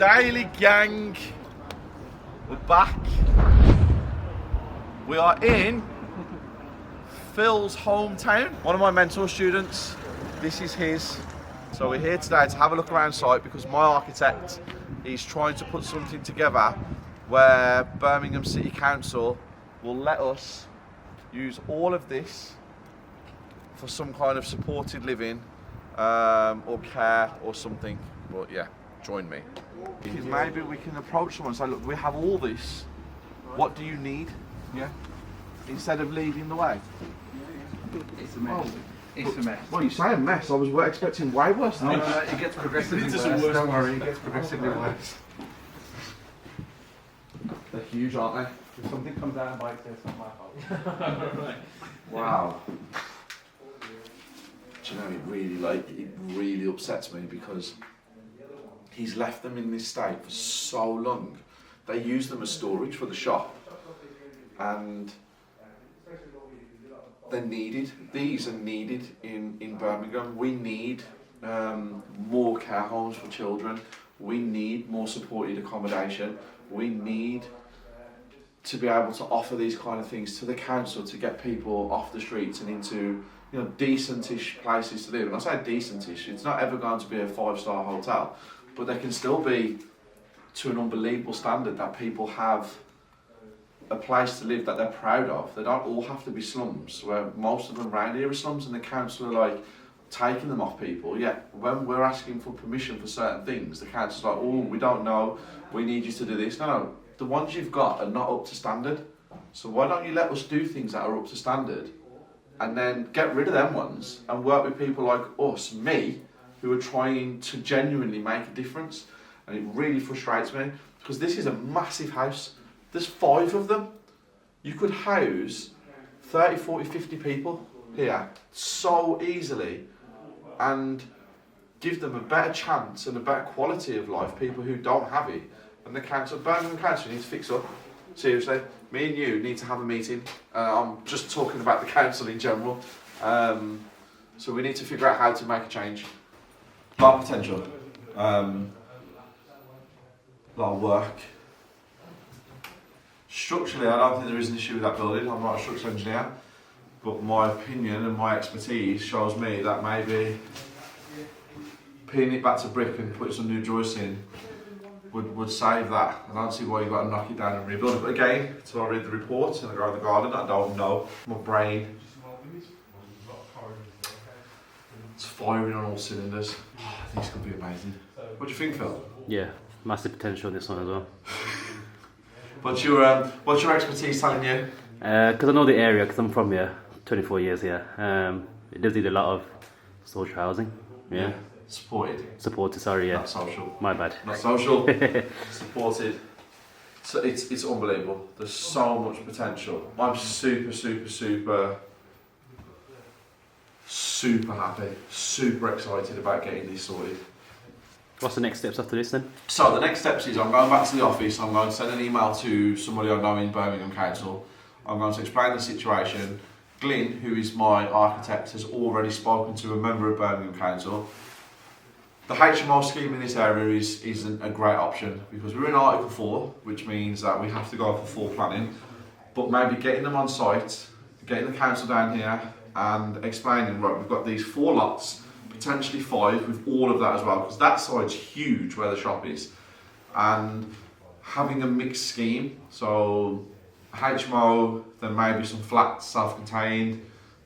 Daily gang, we're back. We are in Phil's hometown. One of my mentor students, this is his. So we're here today to have a look around site because my architect is trying to put something together where Birmingham City Council will let us use all of this for some kind of supported living or care or something. But yeah, join me. Because maybe we can approach someone and say, look, we have all this. What do you need? Yeah. Instead of leading the way. It's a mess. It's a mess. Well, you say a mess. I was expecting way worse than this. It gets progressively worse. Don't worry, it gets progressively worse. They're huge, aren't they? If something comes out and bites you, it's not my fault. Right. Wow. Do you know, it really upsets me because he's left them in this state for so long. They use them as storage for the shop, and they're needed. These are needed in Birmingham. We need more care homes for children. We need more supported accommodation. We need to be able to offer these kind of things to the council to get people off the streets and into, you know, decentish places to live. And I say decentish, it's not ever going to be a 5-star hotel, but they can still be to an unbelievable standard that people have a place to live that they're proud of. They don't all have to be slums, where most of them around here are slums, and the council are like taking them off people. Yet when we're asking for permission for certain things, the council's like, oh, we don't know, we need you to do this. No, the ones you've got are not up to standard. So why don't you let us do things that are up to standard, and then get rid of them ones and work with people like us, me, who are trying to genuinely make a difference. And it really frustrates me because this is a massive house. There's 5 of them. You could house 30, 40, 50 people here so easily and give them a better chance and a better quality of life, people who don't have it. And the council, Birmingham Council, needs to fix up. Seriously, me and you need to have a meeting. I'm just talking about the council in general. So we need to figure out how to make a change. A lot of potential. A lot of work. Structurally, I don't think there is an issue with that building. I'm not a structural engineer, but my opinion and my expertise shows me that maybe pinning it back to brick and putting some new joists in would save that. I don't see why you've got to knock it down and rebuild it. But again, until I read the reports and I go in the garden, I don't know. My brain, it's firing on all cylinders. These could be amazing. What do you think, Phil? Yeah, massive potential in this one as well. What's your expertise telling you? Because I know the area, because I'm from here, 24 years here. It does need a lot of social housing. Yeah. Supported, sorry, yeah. Not social. My bad. Not social. Supported. So it's unbelievable. There's so much potential. I'm super happy, super excited about getting this sorted. What's the next steps after this then? So the next steps is I'm going back to the office. I'm going to send an email to somebody I know in Birmingham Council. I'm going to explain the situation. Glyn, who is my architect, has already spoken to a member of Birmingham Council. The HMO scheme in this area isn't a great option because we're in Article 4, which means that we have to go for full planning. But maybe getting them on site, getting the council down here and explaining, right, we've got these 4 lots, potentially 5 with all of that as well, because that side's huge where the shop is. And having a mixed scheme, so HMO, then maybe some flats, self-contained,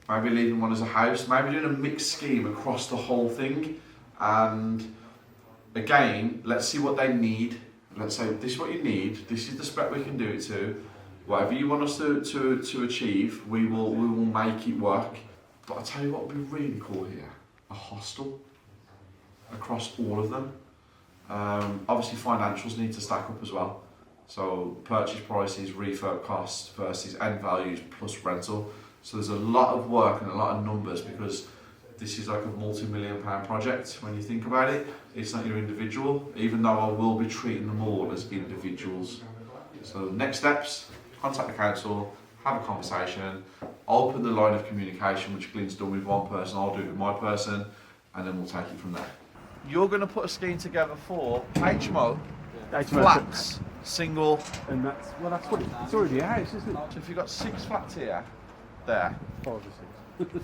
maybe leaving one as a house, maybe doing a mixed scheme across the whole thing. And again, let's see what they need. Let's say, this is what you need, this is the spec we can do it to. Whatever you want us to achieve, we will make it work. But I'll tell you what would be really cool here, a hostel across all of them. Obviously financials need to stack up as well. So purchase prices, refurb costs versus end values plus rental. So there's a lot of work and a lot of numbers because this is like a multi-million-pound project. When you think about it, it's not your individual, even though I will be treating them all as individuals. So next steps, contact the council, have a conversation, open the line of communication, which Glyn's done with one person, I'll do it with my person, and then we'll take it from there. You're going to put a scheme together for HMO flats, single. And that's what it's already a house, isn't it? So if you've got 6 flats here, there, 5 or 6.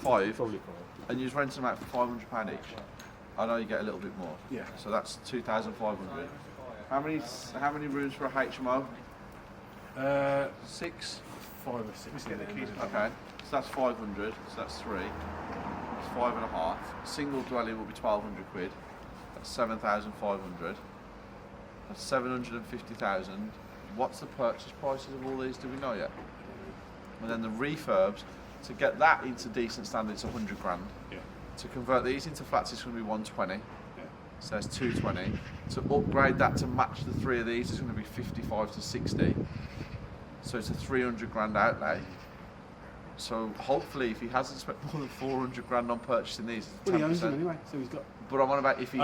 5, Probably 5. and you just rent them out for £500 each, I know you get a little bit more. Yeah. So that's 2,500. How many rooms for a HMO? 6. 5 or 6. Okay, so that's 500, so that's 3. It's 5.5. Single dwelling will be 1,200 quid. That's 7,500. That's 750,000. What's the purchase prices of all these? Do we know yet? And then the refurbs, to get that into decent standards, 100 grand. Yeah. To convert these into flats, it's going to be 120. Yeah. So there's 220. To upgrade that to match the 3 of these is going to be 55 to 60. So it's a 300 grand outlay. So hopefully, if he hasn't spent more than 400 grand on purchasing these, it's 10%. Well, he owns them anyway, so he's got. But I'm on about if he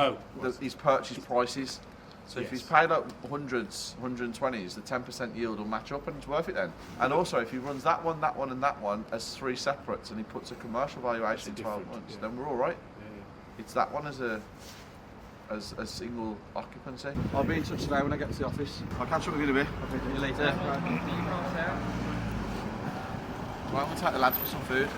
his purchase prices. So if he's paid up hundreds, 120s, the 10% yield will match up, and it's worth it then. And also, if he runs that one, and that one as 3 separates, and he puts a commercial valuation in 12 months, then we're all right. Yeah. It's that one as a single occupancy. I'll be in touch today when I get to the office. I'll catch up with you in a bit. Okay, see you later. Right, we'll take the lads for some food.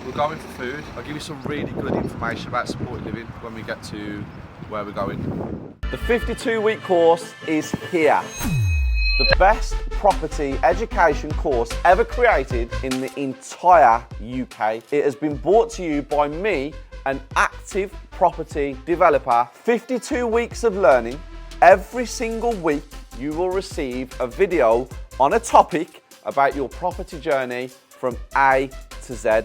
We're going for food. I'll give you some really good information about supported living when we get to where we're going. The 52-week course is here. The best property education course ever created in the entire UK. It has been brought to you by me, an active property developer. 52 weeks of learning. Every single week you will receive a video on a topic about your property journey from A to Z.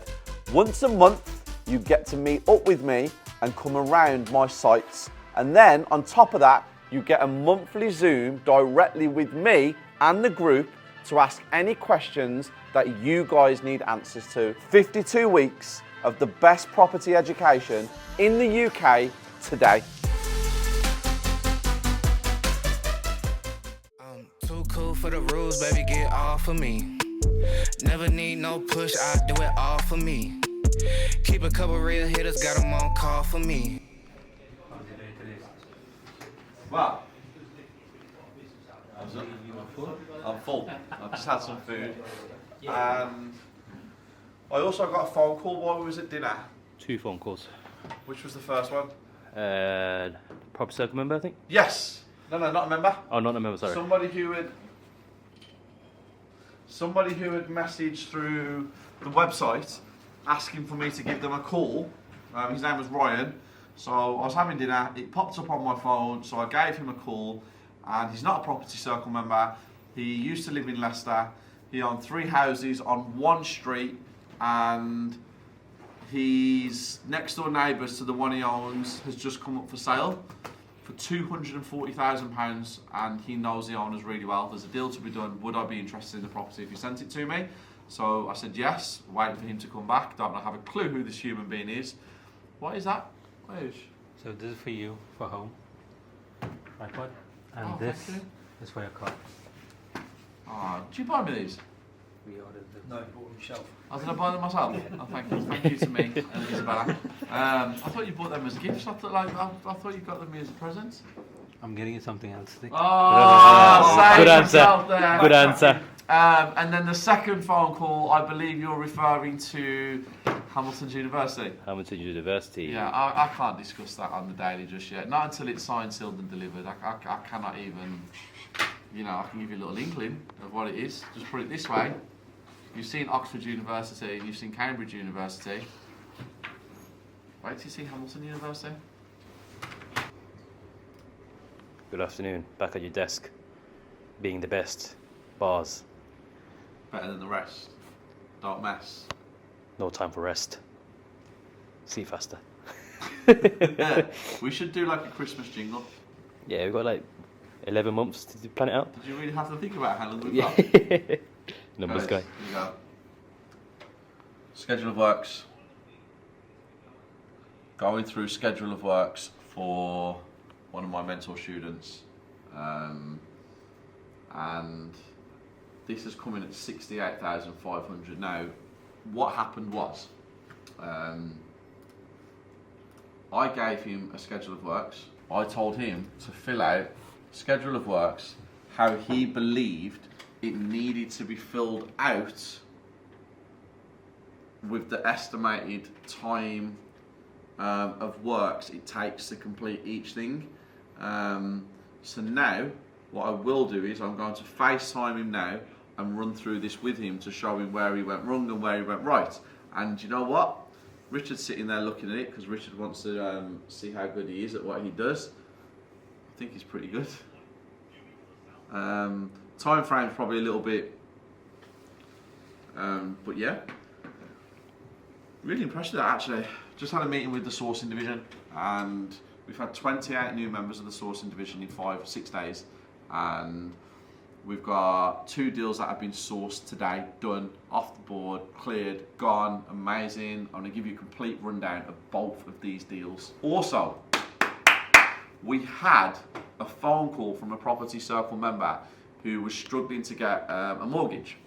Once a month you get to meet up with me and come around my sites, and then on top of that you get a monthly Zoom directly with me and the group to ask any questions that you guys need answers to. 52 weeks of the best property education in the UK today. I'm too cool for the rules, baby, get off of me. Never need no push, I do it all for me. Keep a couple real hitters, got them on call for me. Wow. I'm full. I've just had some food. And I also got a phone call while we was at dinner. 2 phone calls. Which was the first one? Property circle member, I think? Yes. No, not a member. Oh, not a member, sorry. Somebody who had messaged through the website asking for me to give them a call. His name was Ryan. So I was having dinner, it popped up on my phone, so I gave him a call, and he's not a property circle member. He used to live in Leicester. He owned 3 houses on 1 street, and his next door neighbours to the one he owns has just come up for sale for £240,000, and he knows the owners really well. There's a deal to be done. Would I be interested in the property if he sent it to me? So I said yes, waiting for him to come back. Don't have a clue who this human being is. What is that? So this is for you, for home. Right, bud? And this is for your car. Oh, did you buy me these? We ordered them. No, I bought them myself. Oh, did I buy them myself? Oh, thank you to me and Isabella. I thought you bought them as gifts. I thought you got them as a present. I'm getting you something else. Oh, good answer. answer. Good answer. And then the second phone call, I believe you're referring to Hamilton University. Hamilton University. Yeah, I can't discuss that on the daily just yet. Not until it's signed, sealed and delivered. I cannot even, I can give you a little inkling of what it is. Just put it this way. You've seen Oxford University, you've seen Cambridge University. Wait till you see Hamilton University. Good afternoon. Back at your desk. Being the best. Bars. Better than the rest. Don't mess. No time for rest. See you faster. We should do like a Christmas jingle. Yeah, we've got like 11 months to plan it out. Did you really have to think about how long we've got? Numbers Guys, guy. Here you go. Schedule of works. Going through schedule of works for one of my mentor students. And this is coming at 68,500. Now, what happened was, I gave him a schedule of works I told him to fill out schedule of works, how he believed it needed to be filled out with the estimated time of works it takes to complete each thing. So now, what I will do is I'm going to FaceTime him now and run through this with him to show him where he went wrong and where he went right. And you know what? Richard's sitting there looking at it because Richard wants to see how good he is at what he does. I think he's pretty good. Time frame's probably a little bit, but yeah. Really impressed with that actually. Just had a meeting with the sourcing division and we've had 28 new members of the sourcing division in 5-6 days, and we've got 2 deals that have been sourced today, done, off the board, cleared, gone, amazing. I'm going to give you a complete rundown of both of these deals. Also, we had a phone call from a Property Circle member who was struggling to get a mortgage.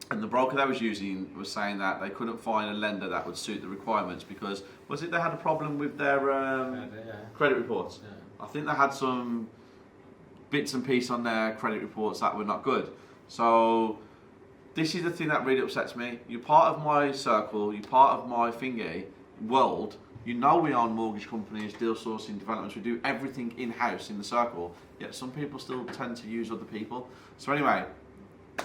And the broker they was using was saying that they couldn't find a lender that would suit the requirements because, was it they had a problem with their credit reports? Yeah. I think they had some bits and pieces on their credit reports that were not good. So this is the thing that really upsets me. You're part of my circle, you're part of my thingy world. You know we own mortgage companies, deal sourcing, developments, we do everything in-house in the circle, yet some people still tend to use other people. So anyway,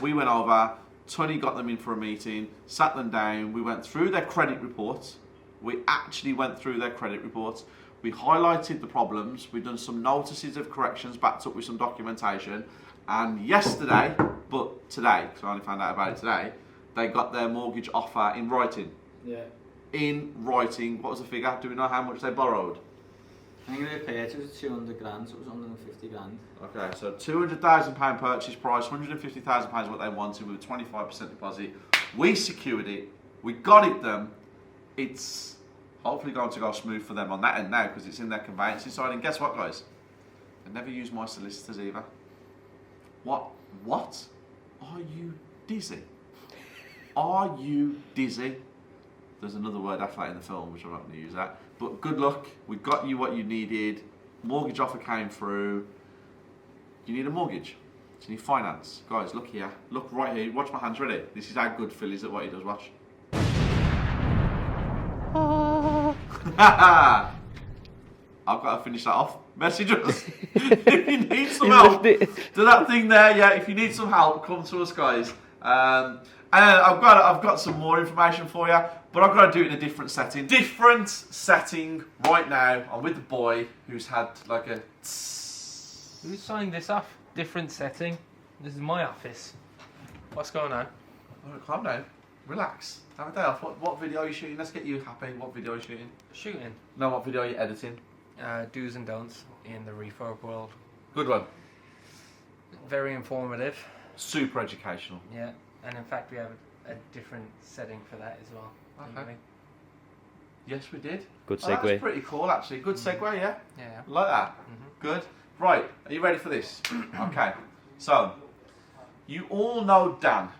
we went over, Tony got them in for a meeting, sat them down, we went through their credit reports. We actually went through their credit reports. We highlighted the problems, we've done some notices of corrections backed up with some documentation, and yesterday, but today, because I only found out about it today, they got their mortgage offer in writing. Yeah. In writing. What was the figure? Do we know how much they borrowed? I think they paid, it was 200 grand, so it was 150 grand. Okay, so £200,000 purchase price, £150,000 what they wanted with a 25% deposit. We secured it, we got it them. It's hopefully going to go smooth for them on that end now because it's in their conveyancing side. And guess what, guys? They never use my solicitors either. What? Are you dizzy? Are you dizzy? There's another word after that in the film, which I'm not going to use that. But good luck. We got you what you needed. Mortgage offer came through. You need a mortgage. You need finance. Guys, look here. Look right here. Watch my hands. Ready? This is how good Phil is at what he does. Watch. I've got to finish that off. Message us. If you need some help, do that thing there. Yeah, if you need some help, come to us, guys. And I've got some more information for you, but I've got to do it in a different setting. Different setting right now. I'm with the boy who's had like a... Who's signed this off? Different setting. This is my office. What's going on? Oh, calm down. Relax. Have a day off. What video are you shooting? Let's get you happy. What video are you shooting? Shooting. No, what video are you editing? Do's and don'ts in the refurb world. Good one. Very informative. Super educational. Yeah, and in fact we have a different setting for that as well. Okay. Yes, we did. Good Oh, segue. that's pretty cool, actually. Good segue, yeah? Yeah. Like that. Good. Right, are you ready for this? Okay. So, you all know Dan.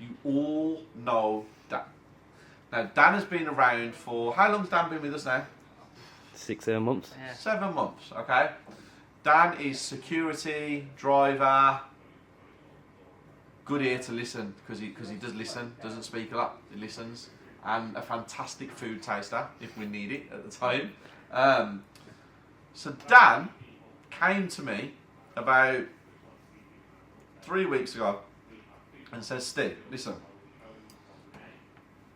You all know Dan. Now, Dan has been around for... How long's Dan been with us now? 6-7 months. Yeah. 7 months, okay? Dan is security, driver, good ear to listen, because he does listen, doesn't speak a lot, he listens, and a fantastic food taster, if we need it at the time. So Dan came to me about 3 weeks ago and says, Steve, listen,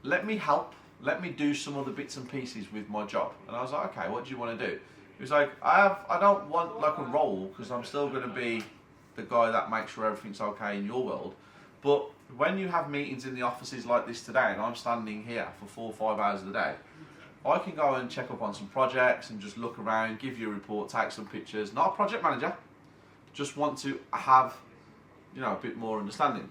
let me help, let me do some other bits and pieces with my job. And I was like, okay, what do you want to do? He was like, I don't want like a role, because I'm still going to be the guy that makes sure everything's okay in your world. But when you have meetings in the offices like this today, and I'm standing here for 4 or 5 hours a day, I can go and check up on some projects and just look around, give you a report, take some pictures. Not a project manager, just want to have, you know, a bit more understanding.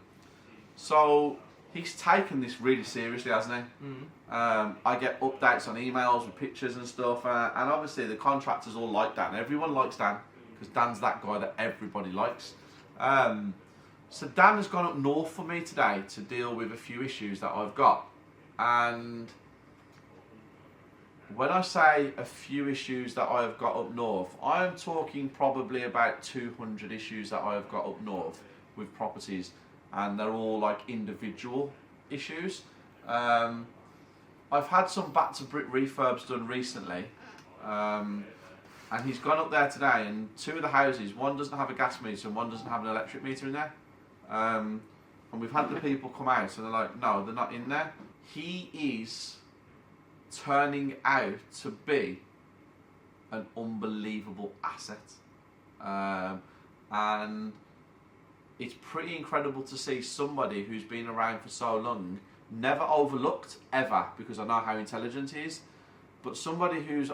So he's taken this really seriously, hasn't he? Mm-hmm. I get updates on emails with pictures and stuff, and obviously the contractors all like Dan. Everyone likes Dan, because Dan's that guy that everybody likes. So Dan has gone up north for me today to deal with a few issues that I've got, and when I say a few issues that I have got up north, I am talking probably about 200 issues that I have got up north with properties, and they're all like individual issues. I've had some back to brick refurbs done recently, and he's gone up there today, and 2 of the houses, one doesn't have a gas meter and one doesn't have an electric meter in there. And we've had the people come out and they're like, no, they're not in there. He is turning out to be an unbelievable asset. And it's pretty incredible to see somebody who's been around for so long, never overlooked ever, because I know how intelligent he is, but somebody who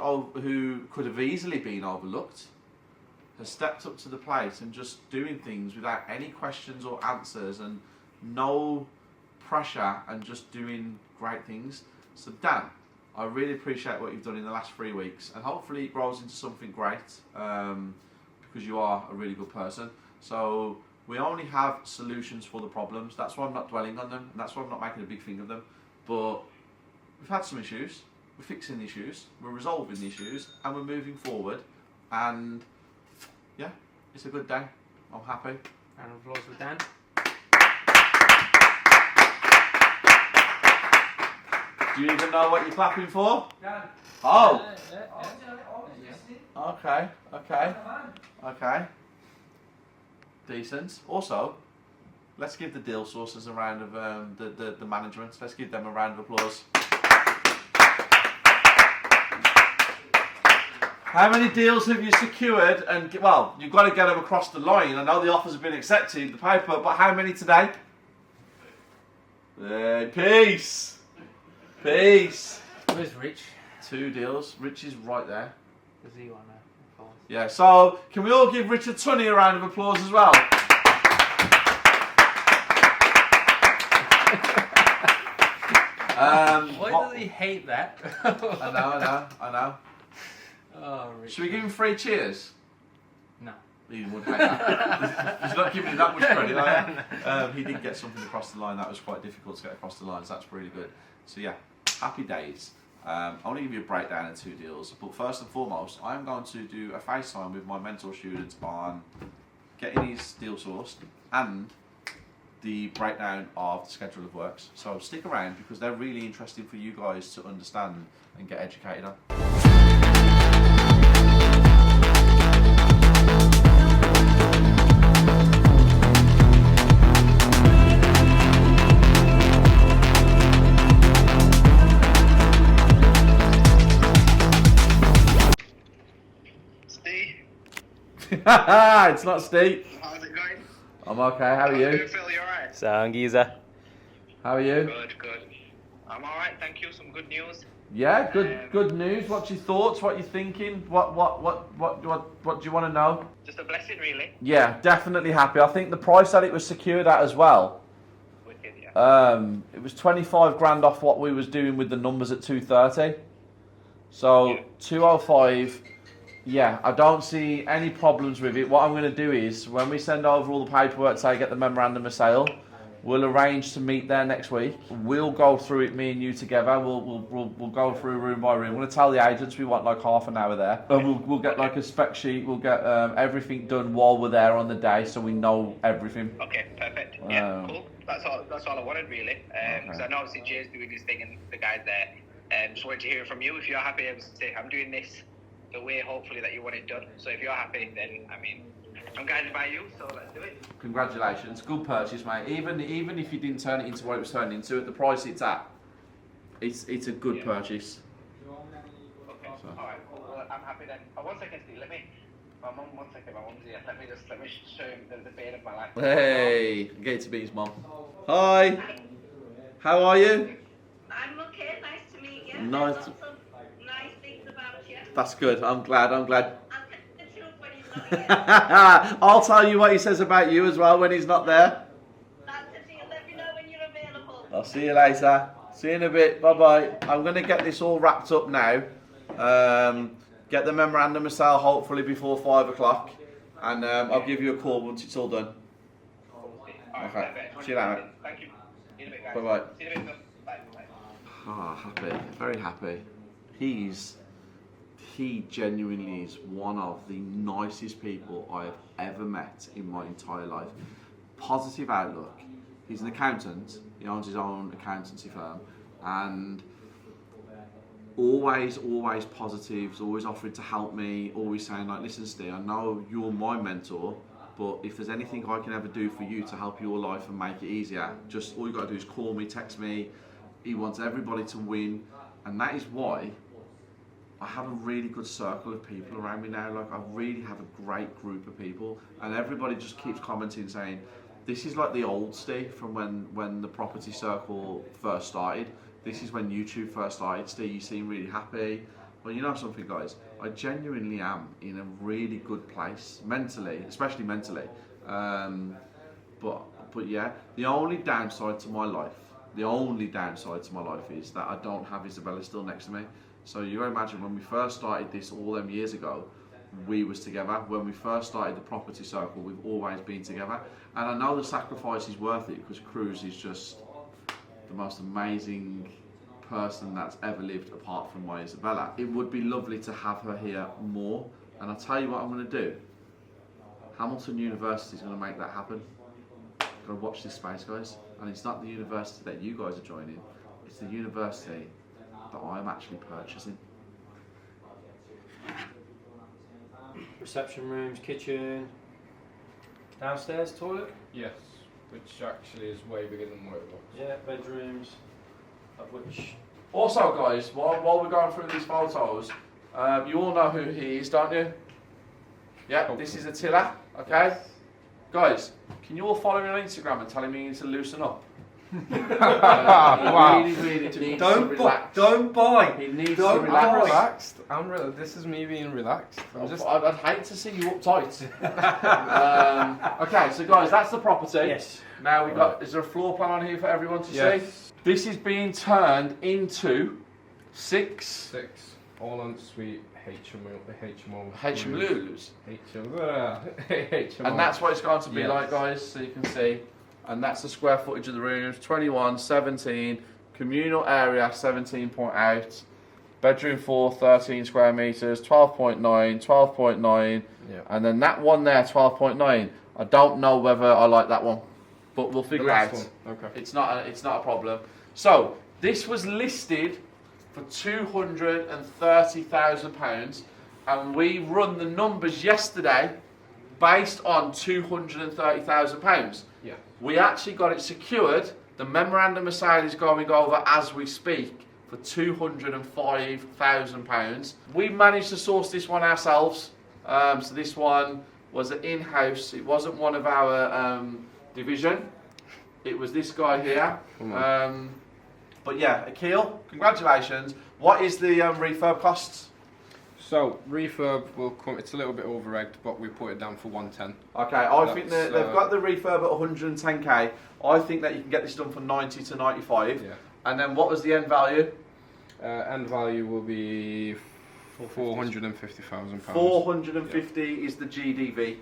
could have easily been overlooked has stepped up to the plate and just doing things without any questions or answers and no pressure and just doing great things. So Dan, I really appreciate what you've done in the last 3 weeks, and hopefully it grows into something great, because you are a really good person. So we only have solutions for the problems. That's why I'm not dwelling on them, and that's why I'm not making a big thing of them. But we've had some issues, we're fixing the issues, we're resolving the issues, and we're moving forward. And yeah, it's a good day. I'm happy. Round of applause for Dan. Do you even know what you're clapping for? Dan. Oh! Yeah. Okay. Decent. Also, let's give the deal sources a round of the management. Let's give them a round of applause. How many deals have you secured? And well, you've got to get them across the line. I know the offers have been accepted, the paper, but how many today? Peace. Where's Rich? 2 deals. Rich is right there. Does he want to? Yeah, so can we all give Richard Tunney a round of applause as well? Why does he hate that? I know. Oh, Rich. Should we give him 3 cheers? No. He would hate that. He's not giving you that much credit. He did get something across the line that was quite difficult to get across the line, so that's really good. So yeah, happy days. I want to give you a breakdown of 2 deals, but first and foremost, I'm going to do a FaceTime with my mentor students on getting his deal sourced and the breakdown of the schedule of works. So stick around, because they're really interesting for you guys to understand and get educated on. It's not Steve. How's it going? I'm okay, how are you? Phil, you alright? Sound geezer. How are you? Good. I'm alright, thank you. Some good news. Yeah, good news. What's your thoughts? What you thinking? What do you want to know? Just a blessing, really. Yeah, definitely happy. I think the price that it was secured at as well. Wicked, yeah. It was 25 grand off what we was doing with the numbers at 230. So Yeah. 205. Yeah, I don't see any problems with it. What I'm going to do is, when we send over all the paperwork, say get the memorandum of sale, we'll arrange to meet there next week. We'll go through it, me and you together. We'll go through room by room. I'm going to tell the agents we want like half an hour there. And we'll get like a spec sheet. We'll get everything done while we're there on the day, so we know everything. Okay, perfect. Yeah, cool. That's all I wanted, really. Because I know obviously Jay's doing his thing and the guys there. Just wanted to hear from you. If you're happy, I'm doing this the way, hopefully, that you want it done. So if you're happy, then, I mean, I'm guided by you, so let's do it. Congratulations, good purchase, mate. Even if you didn't turn it into what it was turned into, at the price it's at, it's a good purchase. Okay, so. Alright, well, I'm happy then. Oh, 1 second, Steve, my mum's here. Let me show him the bane of my life. Hey, get to meet his mum. Hi, how are you? I'm okay, nice to meet you. Nice. There's lots of nice things about you. That's good, I'm glad. I'll tell the truth when he's not here. I'll tell you what he says about you as well when he's not there. That's the deal, let me know when you're available. I'll see you later. See you in a bit, bye-bye. I'm going to get this all wrapped up now. Get the memorandum of sale hopefully before 5 o'clock. And I'll give you a call once it's all done. Okay, see you later. Thank you. See you in a bit, guys. Bye-bye. See you in a bit. Bye. Ah, happy, very happy. he genuinely is one of the nicest people I have ever met in my entire life. Positive outlook. He's an accountant. He owns his own accountancy firm, and always positives, always offering to help me, always saying like, listen Ste, I know you're my mentor, but if there's anything I can ever do for you to help your life and make it easier, just all you got to do is call me, text me. He wants everybody to win, and that is why I have a really good circle of people around me now. Like, I really have a great group of people, and everybody just keeps commenting saying, this is like the old Ste from when the property circle first started. This is when YouTube first started. Ste, you seem really happy. Well, you know something, guys, I genuinely am in a really good place, mentally, especially mentally. But yeah, the only downside to my life is that I don't have Isabella still next to me. So you imagine when we first started this all them years ago, we was together. When we first started the property circle, we've always been together. And I know the sacrifice is worth it, because Cruz is just the most amazing person that's ever lived apart from my Isabella. It would be lovely to have her here more. And I'll tell you what I'm going to do. Hamilton University is going to make that happen. Got to watch this space, guys. And it's not the university that you guys are joining. It's the university that I'm actually purchasing. Reception rooms, kitchen, downstairs toilet. Yes, which actually is way bigger than what it was. Yeah, bedrooms, of which. Also, guys, while we're going through these photos, you all know who he is, don't you? Yeah, this is Attila, okay? Guys, can you all follow me on Instagram and tell him he needs to loosen up? Wow. He really needs to relax. Don't bite. He needs Don't to relax. I'm relaxed. This is me being relaxed. I'd hate to see you uptight. Okay, so guys, that's the property. Yes. Now we've got. Is there a floor plan on here for everyone to see? This is being turned into six all ensuite HMOs. And that's what it's going to be like, guys. So you can see. And that's the square footage of the rooms, 21, 17, communal area 17.8, bedroom 4, 13 square metres, 12.9, 12.9, and then that one there, 12.9. I don't know whether I like that one, but we'll figure it out. Okay. It's not a problem. So this was listed for £230,000, and we run the numbers yesterday based on £230,000. Yeah. We actually got it secured. The memorandum of sale is going over as we speak for £205,000. We managed to source this one ourselves. So this one was an in-house. It wasn't one of our division. It was this guy here. But yeah, Akil, congratulations. What is the refurb costs? So refurb will come. It's a little bit over-egged, but we put it down for 110. Okay, I think they've got the refurb at 110k. I think that you can get this done for 90 to 95. Yeah. And then what was the end value? End value will be £450,000. 450 is the GDV.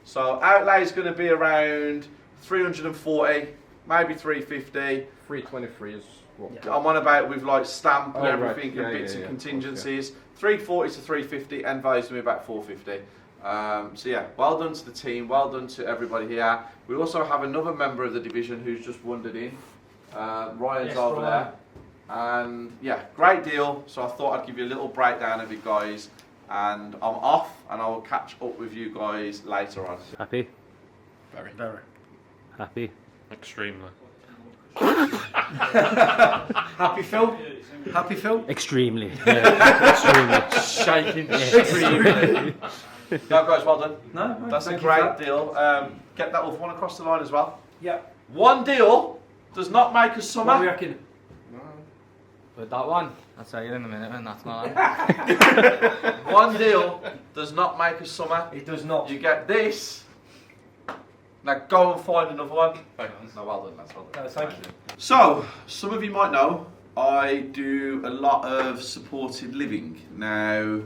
So outlay is going to be around 340, maybe 350. 323 is what? I'm on about with like stamp and everything, right. and bits of Of contingencies. 340 to 350, end value is going to be about 450. So yeah, well done to the team, well done to everybody here. We also have another member of the division who's just wandered in. Ryan's over there. And yeah, great deal. So I thought I'd give you a little breakdown of it, guys. And I'm off, and I will catch up with you guys later on. Happy? Very. Happy? Extremely. Happy Phil? Happy Phil? Extremely. Yeah, extremely. Shaking extremely. No, guys, well done. No, That's a great deal. Get that other one across the line as well. Yeah. One deal does not make a What summer. do you reckon? With that one, I'll tell you in a minute when that's not. One deal does not make a summer. It does not. You get this. Now go and find another one. No, well done, lads. Well done. No, thank you. So, some of you might know, I do a lot of supported living. Now,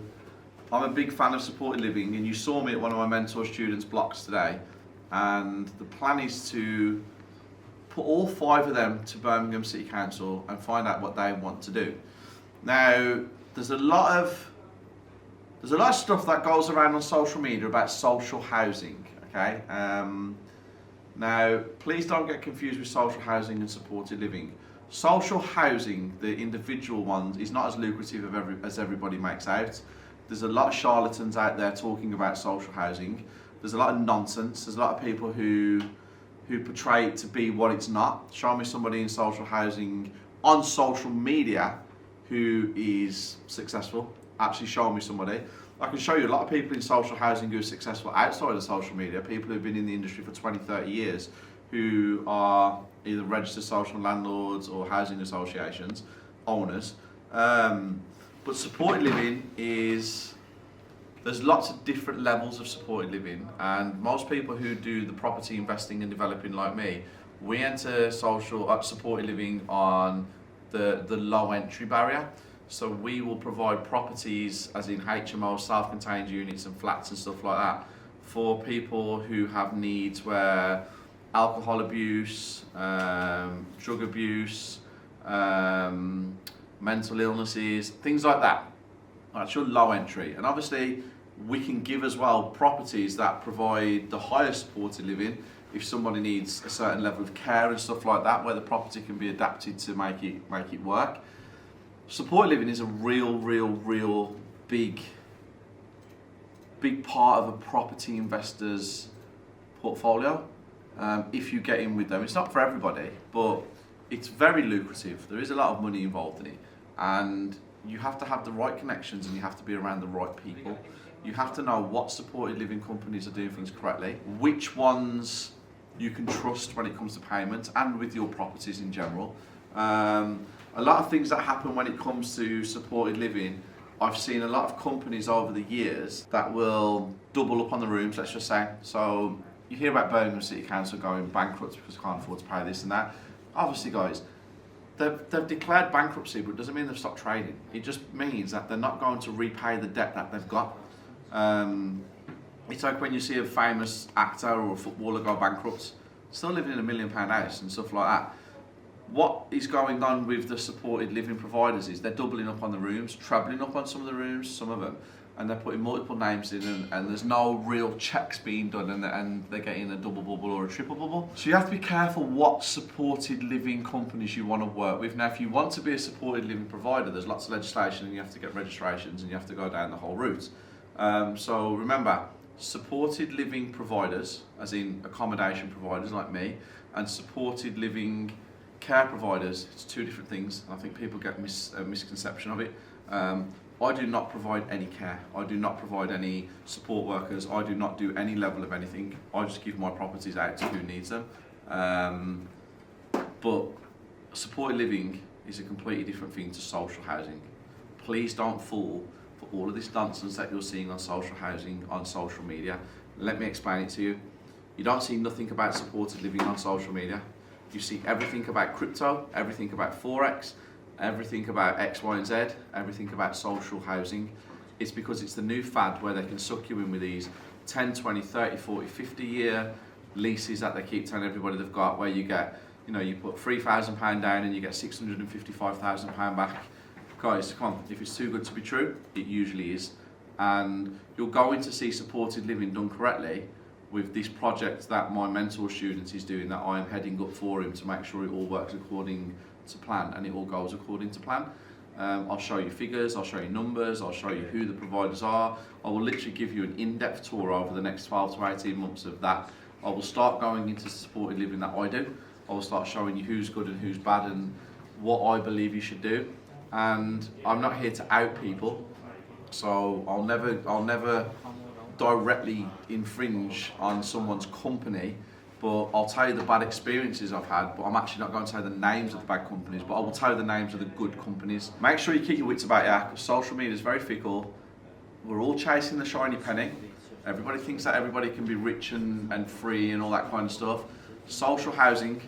I'm a big fan of supported living, and you saw me at one of my mentor students' blocks today. And the plan is to put all 5 of them to Birmingham City Council and find out what they want to do. Now, there's a lot of stuff that goes around on social media about social housing. Okay. Now, please don't get confused with social housing and supported living. Social housing, the individual ones, is not as lucrative as everybody makes out. There's a lot of charlatans out there talking about social housing. There's a lot of nonsense. There's a lot of people who portray it to be what it's not. Show me somebody in social housing on social media who is successful. Actually show me somebody. I can show you a lot of people in social housing who are successful outside of social media, people who've been in the industry for 20, 30 years, who are either registered social landlords or housing associations, owners. But supported living there's lots of different levels of supported living, and most people who do the property investing and developing like me, we enter supported living on the low entry barrier. So we will provide properties, as in HMO, self-contained units and flats and stuff like that, for people who have needs where alcohol abuse, drug abuse, mental illnesses, things like that. Actual low entry. And obviously we can give as well properties that provide the higher supported living if somebody needs a certain level of care and stuff like that, where the property can be adapted to make it work. Supported living is a real big part of a property investor's portfolio. If you get in with them, it's not for everybody, but it's very lucrative. There is a lot of money involved in it, and you have to have the right connections and you have to be around the right people. You have to know what supported living companies are doing things correctly, which ones you can trust when it comes to payments and with your properties in general. A lot of things that happen when it comes to supported living, I've seen a lot of companies over the years that will double up on the rooms, let's just say. So you hear about Birmingham City Council going bankrupt because they can't afford to pay this and that. Obviously, guys, they've declared bankruptcy, but it doesn't mean they've stopped trading. It just means that they're not going to repay the debt that they've got. It's like when you see a famous actor or a footballer go bankrupt, still living in £1 million house and stuff like that. What is going on with the supported living providers is they're doubling up on the rooms, trebling up on some of the rooms, some of them, and they're putting multiple names in, and there's no real checks being done, and they're getting a double bubble or a triple bubble. So you have to be careful what supported living companies you want to work with. Now, if you want to be a supported living provider, there's lots of legislation and you have to get registrations and you have to go down the whole route. So remember, supported living providers, as in accommodation providers like me, and supported living care providers, it's two different things. I think people get a misconception of it. I do not provide any care. I do not provide any support workers. I do not do any level of anything. I just give my properties out to who needs them. But supported living is a completely different thing to social housing. Please don't fall for all of this nonsense that you're seeing on social housing, on social media. Let me explain it to you. You don't see nothing about supported living on social media. You see everything about crypto, everything about Forex, everything about X, Y, and Z, everything about social housing. It's because it's the new fad where they can suck you in with these 10, 20, 30, 40, 50 year leases that they keep telling everybody they've got, where you get, you put £3,000 down and you get £655,000 back. Guys, come on, if it's too good to be true, it usually is. And you're going to see supported living done correctly with this project that my mentor student is doing, that I am heading up for him to make sure it all works according to plan and it all goes according to plan. I'll show you figures, I'll show you numbers, I'll show you who the providers are. I will literally give you an in-depth tour over the next 12 to 18 months of that. I will start going into supported living that I do. I will start showing you who's good and who's bad and what I believe you should do. And I'm not here to out people, so I'll never directly infringe on someone's company, but I'll tell you the bad experiences I've had, but I'm actually not going to tell you the names of the bad companies, but I will tell you the names of the good companies. Make sure you keep your wits about you, because social media is very fickle. We're all chasing the shiny penny. Everybody thinks that everybody can be rich and free and all that kind of stuff. Social housing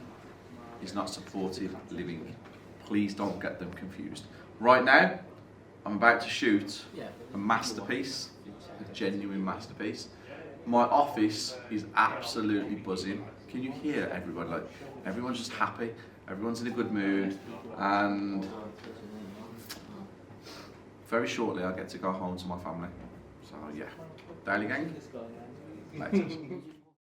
is not supported living. Please don't get them confused. Right now, I'm about to shoot a masterpiece, a genuine masterpiece. My office is absolutely buzzing. Can you hear everybody? Like, everyone's just happy, everyone's in a good mood, and very shortly I get to go home to my family. So yeah, Daily Gang, later.